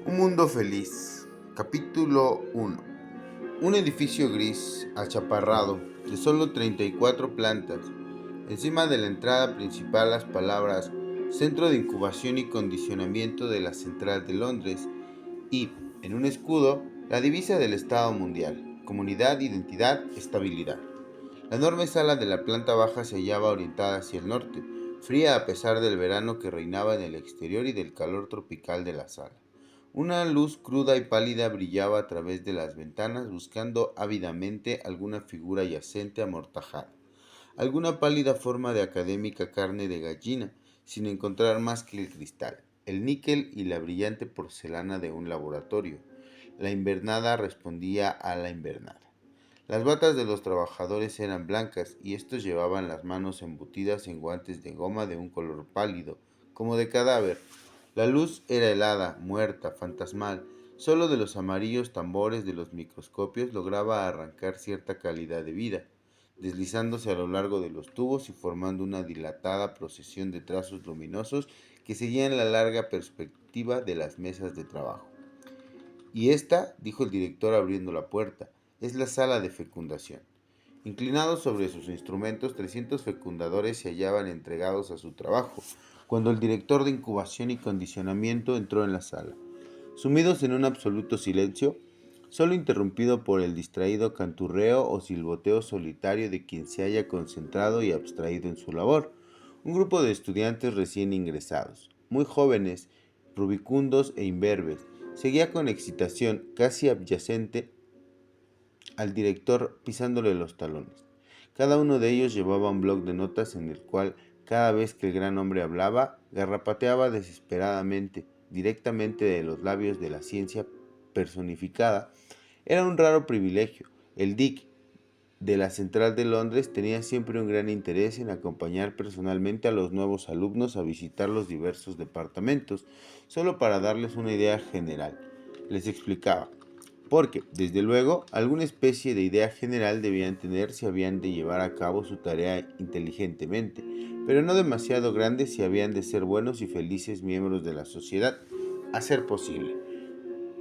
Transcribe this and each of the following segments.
Un mundo feliz. Capítulo 1. Un edificio gris, achaparrado, de solo 34 plantas. Encima de la entrada principal las palabras Centro de Incubación y Condicionamiento de la Central de Londres y, en un escudo, la divisa del Estado Mundial: Comunidad, Identidad, Estabilidad. La enorme sala de la planta baja se hallaba orientada hacia el norte, fría a pesar del verano que reinaba en el exterior y del calor tropical de la sala. Una luz cruda y pálida brillaba a través de las ventanas, buscando ávidamente alguna figura yacente amortajada, alguna pálida forma de académica carne de gallina, sin encontrar más que el cristal, el níquel y la brillante porcelana de un laboratorio. La invernada respondía a la invernada. Las batas de los trabajadores eran blancas y estos llevaban las manos embutidas en guantes de goma de un color pálido, como de cadáver. La luz era helada, muerta, fantasmal. Solo de los amarillos tambores de los microscopios lograba arrancar cierta calidad de vida, deslizándose a lo largo de los tubos y formando una dilatada procesión de trazos luminosos que seguían la larga perspectiva de las mesas de trabajo. Y esta, dijo el director abriendo la puerta, es la sala de fecundación. Inclinados sobre sus instrumentos, 300 fecundadores se hallaban entregados a su trabajo, cuando el director de incubación y condicionamiento entró en la sala. Sumidos en un absoluto silencio, solo interrumpido por el distraído canturreo o silboteo solitario de quien se haya concentrado y abstraído en su labor, un grupo de estudiantes recién ingresados, muy jóvenes, rubicundos e imberbes, seguía con excitación casi adyacente al director pisándole los talones. Cada uno de ellos llevaba un bloc de notas en el cual, cada vez que el gran hombre hablaba, garrapateaba desesperadamente, directamente de los labios de la ciencia personificada. Era un raro privilegio. El Dick de la Central de Londres tenía siempre un gran interés en acompañar personalmente a los nuevos alumnos a visitar los diversos departamentos, solo para darles una idea general. Les explicaba, porque, desde luego, alguna especie de idea general debían tener si habían de llevar a cabo su tarea inteligentemente, pero no demasiado grande si habían de ser buenos y felices miembros de la sociedad, a ser posible.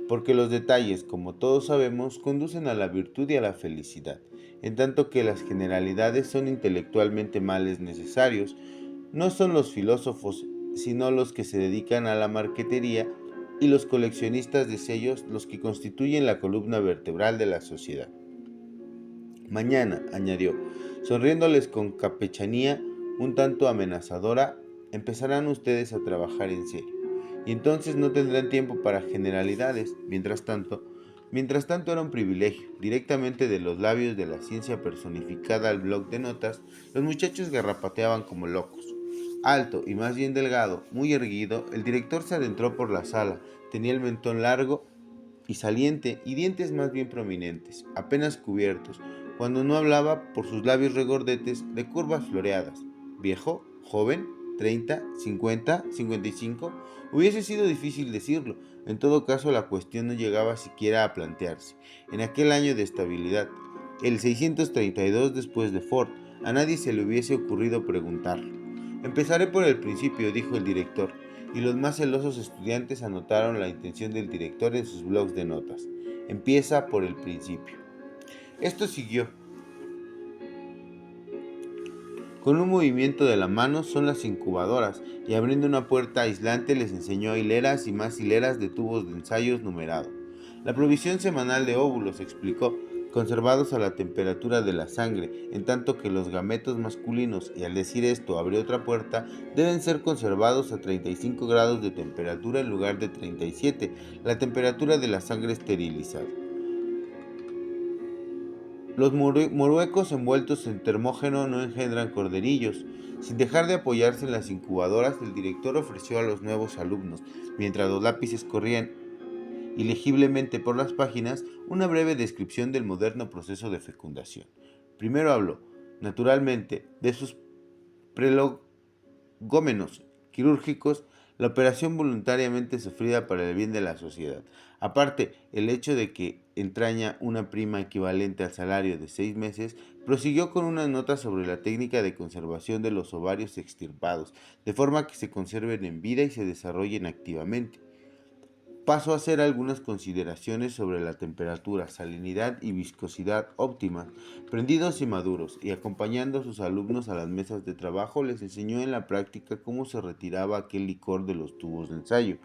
Porque los detalles, como todos sabemos, conducen a la virtud y a la felicidad, en tanto que las generalidades son intelectualmente males necesarios. No son los filósofos, sino los que se dedican a la marquetería y los coleccionistas de sellos los que constituyen la columna vertebral de la sociedad. Mañana, añadió, sonriéndoles con campechanía un tanto amenazadora, empezarán ustedes a trabajar en serio, y entonces no tendrán tiempo para generalidades. Mientras tanto era un privilegio, directamente de los labios de la ciencia personificada al bloc de notas, los muchachos garrapateaban como locos. Alto y más bien delgado, muy erguido, el director se adentró por la sala. Tenía el mentón largo y saliente y dientes más bien prominentes, apenas cubiertos, cuando no hablaba, por sus labios regordetes de curvas floreadas. ¿Viejo? ¿Joven? ¿30? ¿50? ¿55? Hubiese sido difícil decirlo. En todo caso, la cuestión no llegaba siquiera a plantearse. En aquel año de estabilidad, el 632 después de Ford, a nadie se le hubiese ocurrido preguntarlo. Empezaré por el principio, dijo el director, y los más celosos estudiantes anotaron la intención del director en sus blocs de notas. Empieza por el principio. Esto siguió. Con un movimiento de la mano son las incubadoras, y abriendo una puerta aislante les enseñó hileras y más hileras de tubos de ensayos numerados. La provisión semanal de óvulos, explicó, conservados a la temperatura de la sangre, en tanto que los gametos masculinos, y al decir esto abrió otra puerta, deben ser conservados a 35 grados de temperatura en lugar de 37, la temperatura de la sangre esterilizada. Los moruecos envueltos en termógeno no engendran corderillos. Sin dejar de apoyarse en las incubadoras, el director ofreció a los nuevos alumnos, mientras los lápices corrían ilegiblemente por las páginas, una breve descripción del moderno proceso de fecundación. Primero habló, naturalmente, de sus prolegómenos quirúrgicos, la operación voluntariamente sufrida para el bien de la sociedad. Aparte, el hecho de que entraña una prima equivalente al salario de 6 meses, prosiguió con una nota sobre la técnica de conservación de los ovarios extirpados, de forma que se conserven en vida y se desarrollen activamente. paso a hacer algunas consideraciones sobre la temperatura, salinidad y viscosidad óptimas, prendidos y maduros, y acompañando a sus alumnos a las mesas de trabajo, les enseñó en la práctica cómo se retiraba aquel licor de los tubos de ensayo,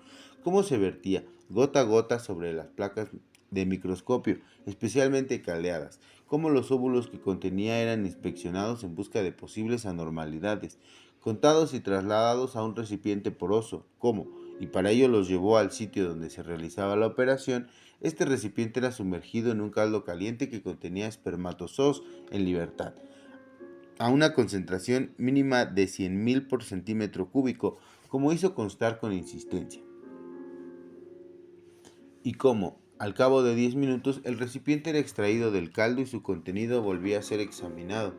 cómo se vertía gota a gota sobre las placas de microscopio, especialmente caldeadas, cómo los óvulos que contenía eran inspeccionados en busca de posibles anormalidades, contados y trasladados a un recipiente poroso, cómo, y para ello los llevó al sitio donde se realizaba la operación. Este recipiente era sumergido en un caldo caliente que contenía espermatozoos en libertad, a una concentración mínima de 100.000 por centímetro cúbico, como hizo constar con insistencia. Y como, al cabo de 10 minutos, el recipiente era extraído del caldo y su contenido volvía a ser examinado.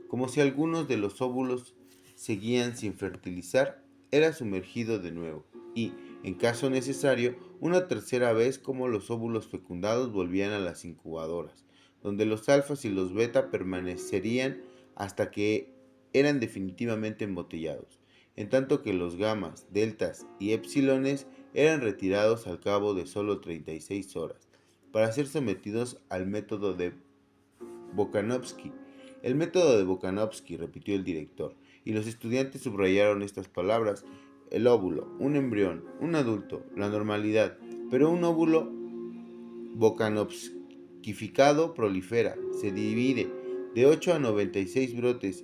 Como si algunos de los óvulos seguían sin fertilizar, era sumergido de nuevo y, en caso necesario, una tercera vez como los óvulos fecundados volvían a las incubadoras, donde los alfas y los beta permanecerían hasta que eran definitivamente embotellados, en tanto que los gamas, deltas y epsilones eran retirados al cabo de solo 36 horas, para ser sometidos al método de Bokanovsky. El método de Bokanovsky, repitió el director, y los estudiantes subrayaron estas palabras: el óvulo, un embrión, un adulto, la normalidad, pero un óvulo bokanovskificado prolifera, se divide de 8 a 96 brotes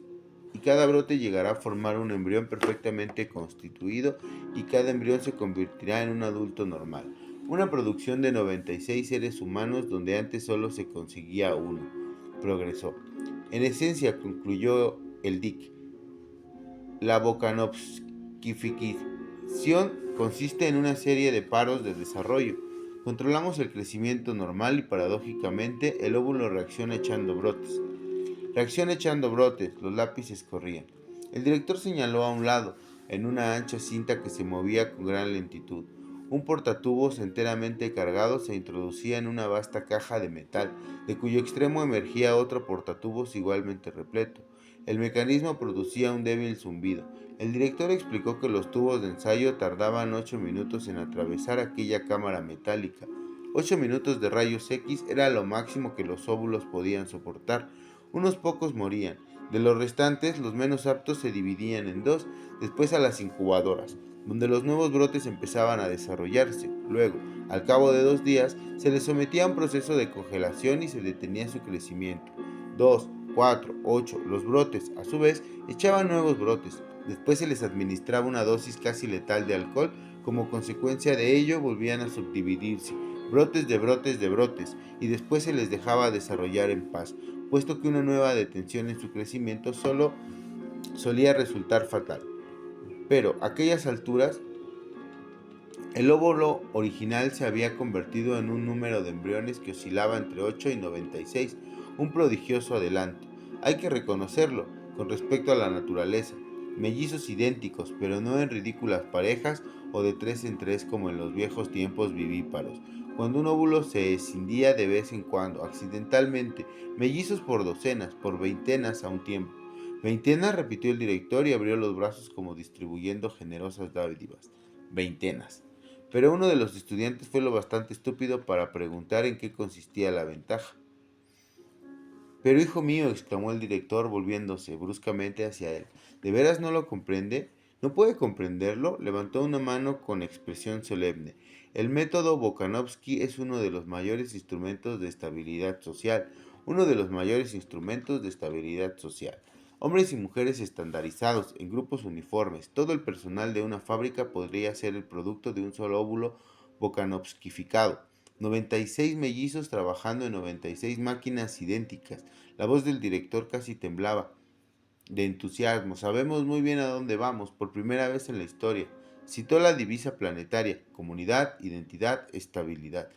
y cada brote llegará a formar un embrión perfectamente constituido y cada embrión se convertirá en un adulto normal. Una producción de 96 seres humanos donde antes solo se conseguía uno. Progresó. En esencia, concluyó el DIC, la bokanovskificación consiste en una serie de paros de desarrollo. Controlamos el crecimiento normal y paradójicamente el óvulo reacciona echando brotes. Reacciona echando brotes, los lápices corrían. El director señaló a un lado, en una ancha cinta que se movía con gran lentitud. Un portatubos enteramente cargado se introducía en una vasta caja de metal, de cuyo extremo emergía otro portatubos igualmente repleto. El mecanismo producía un débil zumbido. El director explicó que los tubos de ensayo tardaban 8 minutos en atravesar aquella cámara metálica. 8 minutos de rayos X era lo máximo que los óvulos podían soportar. Unos pocos morían. De los restantes, los menos aptos se dividían en dos, después a las incubadoras, donde los nuevos brotes empezaban a desarrollarse. Luego, al cabo de 2 días, se les sometía a un proceso de congelación y se detenía su crecimiento. 2, 4, 8, los brotes, a su vez, echaban nuevos brotes. Después se les administraba una dosis casi letal de alcohol. Como consecuencia de ello, volvían a subdividirse, brotes de brotes de brotes, y después se les dejaba desarrollar en paz, puesto que una nueva detención en su crecimiento solo solía resultar fatal. Pero a aquellas alturas, el óvulo original se había convertido en un número de embriones que oscilaba entre 8 y 96, un prodigioso adelanto. Hay que reconocerlo, con respecto a la naturaleza. Mellizos idénticos, pero no en ridículas parejas o de 3 en 3 como en los viejos tiempos vivíparos, cuando un óvulo se escindía de vez en cuando, accidentalmente, mellizos por docenas, por veintenas a un tiempo. Veintenas, repitió el director y abrió los brazos como distribuyendo generosas dádivas. Veintenas. Pero uno de los estudiantes fue lo bastante estúpido para preguntar en qué consistía la ventaja. Pero hijo mío, exclamó el director volviéndose bruscamente hacia él, ¿de veras no lo comprende? ¿No puede comprenderlo? Levantó una mano con expresión solemne. El método Bokanovsky es uno de los mayores instrumentos de estabilidad social, uno de los mayores instrumentos de estabilidad social. Hombres y mujeres estandarizados, en grupos uniformes, todo el personal de una fábrica podría ser el producto de un solo óvulo bokanovskificado. 96 mellizos trabajando en 96 máquinas idénticas. La voz del director casi temblaba de entusiasmo. Sabemos muy bien a dónde vamos, por primera vez en la historia. Citó la divisa planetaria: comunidad, identidad, estabilidad.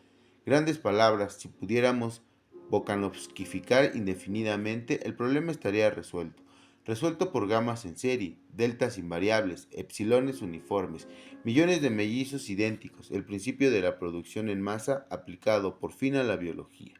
Grandes palabras. Si pudiéramos bokanovskificar indefinidamente, el problema estaría resuelto. Resuelto por gamas en serie, deltas invariables, epsilones uniformes, millones de mellizos idénticos, el principio de la producción en masa aplicado por fin a la biología.